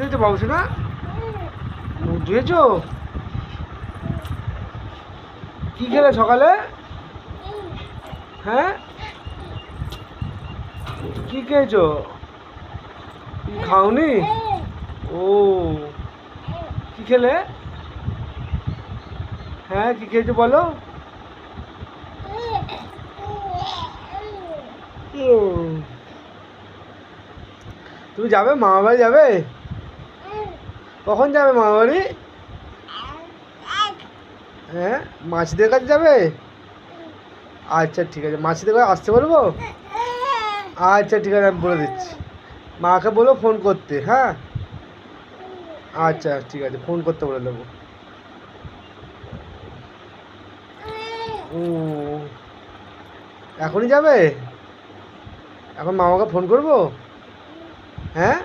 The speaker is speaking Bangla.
হয়েছে বাবুসো না? মুখ ধুয়েছো? কি খেলে সকালে? হ্যাঁ, কি খেয়েছো? কি খাওনি? ও, কি খেলে? হ্যাঁ, কি খেয়েছো বলো? তুমি যাবে মামা বাড়ি যাবে? কখন যাবে মামা বাড়ি? হ্যাঁ, মাসিদের কাছে যাবে? আচ্ছা ঠিক আছে, মাসিদের কাছে আসতে বলবো? আচ্ছা ঠিক আছে, আমি বলে দিচ্ছি। মাকে বলো ফোন করতে, হ্যাঁ? আচ্ছা ঠিক আছে, ফোন করতে বলে দেবো। এখনই যাবে? এখন মামাকে ফোন করবো? হ্যাঁ।